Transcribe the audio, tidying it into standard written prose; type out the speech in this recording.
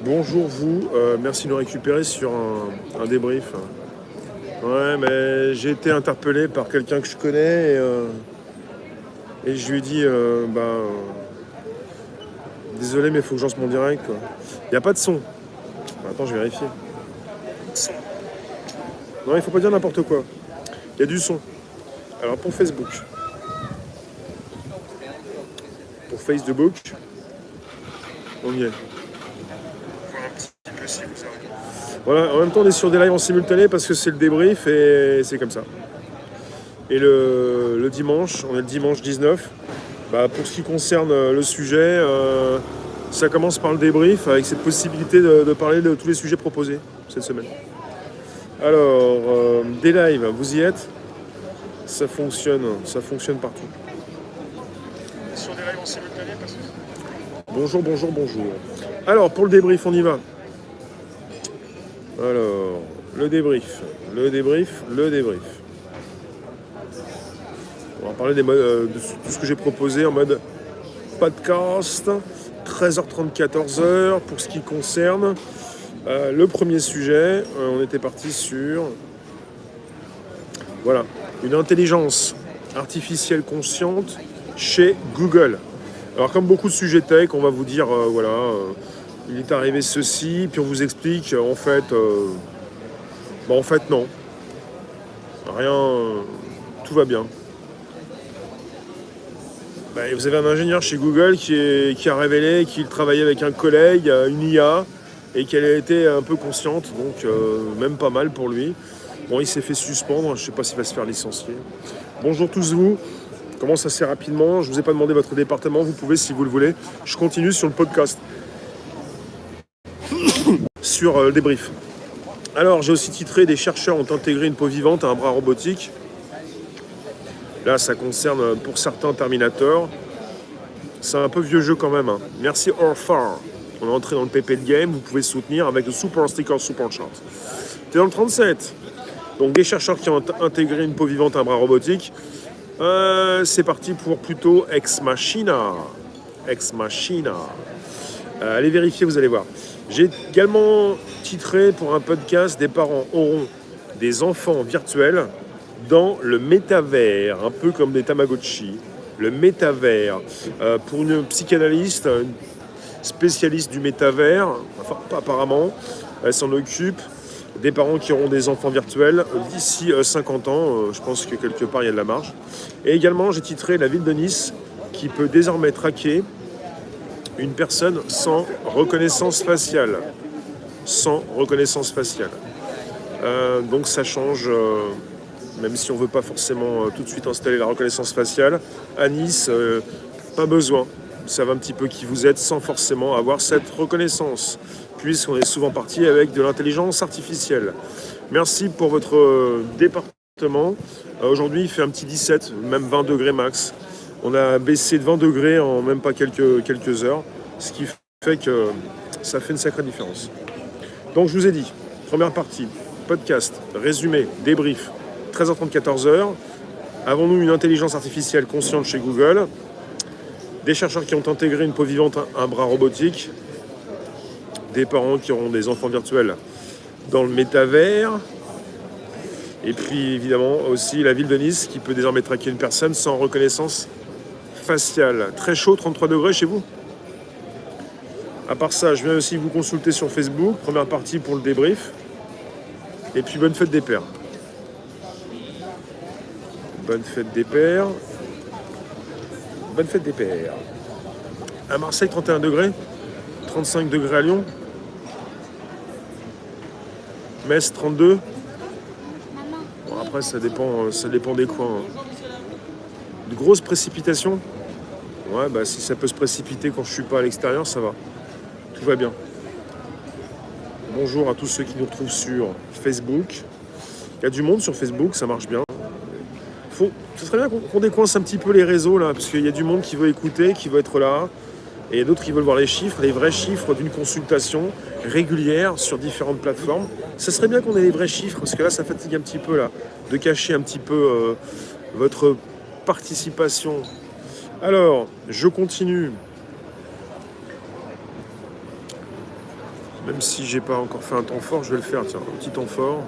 Bonjour vous, merci de nous récupérer sur un débrief. Ouais, mais j'ai été interpellé par quelqu'un que je connais et je lui ai dit, désolé mais il faut que je lance mon direct, quoi. Il n'y a pas de son. Attends, je vais vérifier. Non, il faut pas dire n'importe quoi. Il y a du son. Alors pour Facebook, pour Facebook, on y est. Voilà, en même temps on est sur des lives en simultané parce que c'est le débrief et c'est comme ça. Et le dimanche, on est le dimanche 19. Pour ce qui concerne le sujet, ça commence par le débrief avec cette possibilité de parler de tous les sujets proposés cette semaine. Alors, des lives, vous y êtes? Ça fonctionne partout. Sur des lives en simultané parce que... Bonjour, bonjour, bonjour. Alors, pour le débrief, on y va. Alors, le débrief. On va parler de tout ce que j'ai proposé en mode podcast, 13h30, 14h, pour ce qui concerne le premier sujet. On était parti sur une intelligence artificielle consciente chez Google. Alors comme beaucoup de sujets tech, on va vous dire il est arrivé ceci, puis on vous explique en fait non, rien, tout va bien. Vous avez un ingénieur chez Google qui a révélé qu'il travaillait avec un collègue, une IA, et qu'elle a été un peu consciente, donc même pas mal pour lui. Bon, il s'est fait suspendre, je ne sais pas s'il va se faire licencier. Bonjour tous vous, je commence assez rapidement, je ne vous ai pas demandé votre département, vous pouvez si vous le voulez. Je continue sur le podcast, sur le débrief. Alors, j'ai aussi titré « Des chercheurs ont intégré une peau vivante à un bras robotique ». Là, ça concerne pour certains Terminator. C'est un peu vieux jeu quand même. Merci Orfar. On est entré dans le PP de game. Vous pouvez soutenir avec le Super Sticker Super Chat. T'es dans le 37. Donc des chercheurs qui ont intégré une peau vivante à un bras robotique. C'est parti pour plutôt Ex Machina. Allez vérifier, vous allez voir. J'ai également titré pour un podcast « Des parents auront des enfants virtuels » dans le métavers, un peu comme des Tamagotchi. Le métavers, pour une psychanalyste, une spécialiste du métavers, enfin apparemment, elle s'en occupe, des parents qui auront des enfants virtuels d'ici 50 ans, je pense que quelque part il y a de la marge. Et également j'ai titré la ville de Nice qui peut désormais traquer une personne sans reconnaissance faciale. Donc ça change... même si on ne veut pas forcément tout de suite installer la reconnaissance faciale, à Nice, pas besoin. Vous savez un petit peu qui vous êtes sans forcément avoir cette reconnaissance, puisqu'on est souvent parti avec de l'intelligence artificielle. Merci pour votre département. Aujourd'hui, il fait un petit 17, même 20 degrés max. On a baissé de 20 degrés en même pas quelques heures, ce qui fait que ça fait une sacrée différence. Donc, je vous ai dit, première partie, podcast, résumé, débrief, 13h30, 14h. Avons-nous une intelligence artificielle consciente chez Google? Des chercheurs qui ont intégré une peau vivante à un bras robotique. Des parents qui auront des enfants virtuels dans le métavers. Et puis évidemment aussi la ville de Nice qui peut désormais traquer une personne sans reconnaissance faciale. Très chaud, 33 degrés chez vous? À part ça, je viens aussi vous consulter sur Facebook. Première partie pour le débrief. Et puis bonne fête des pères. Bonne fête des pères. À Marseille, 31 degrés. 35 degrés à Lyon. Metz, 32. Bon, après, ça dépend des coins. De grosses précipitations. Ouais, si ça peut se précipiter quand je suis pas à l'extérieur, ça va. Tout va bien. Bonjour à tous ceux qui nous retrouvent sur Facebook. Il y a du monde sur Facebook, ça marche bien. Ce serait bien qu'on décoince un petit peu les réseaux là, parce qu'il y a du monde qui veut écouter, qui veut être là, et d'autres qui veulent voir les chiffres, les vrais chiffres d'une consultation régulière sur différentes plateformes. Ça serait bien qu'on ait les vrais chiffres, parce que là ça fatigue un petit peu là, de cacher un petit peu votre participation. Alors, je continue. Même si j'ai pas encore fait un temps fort, je vais le faire. Tiens, un petit temps fort.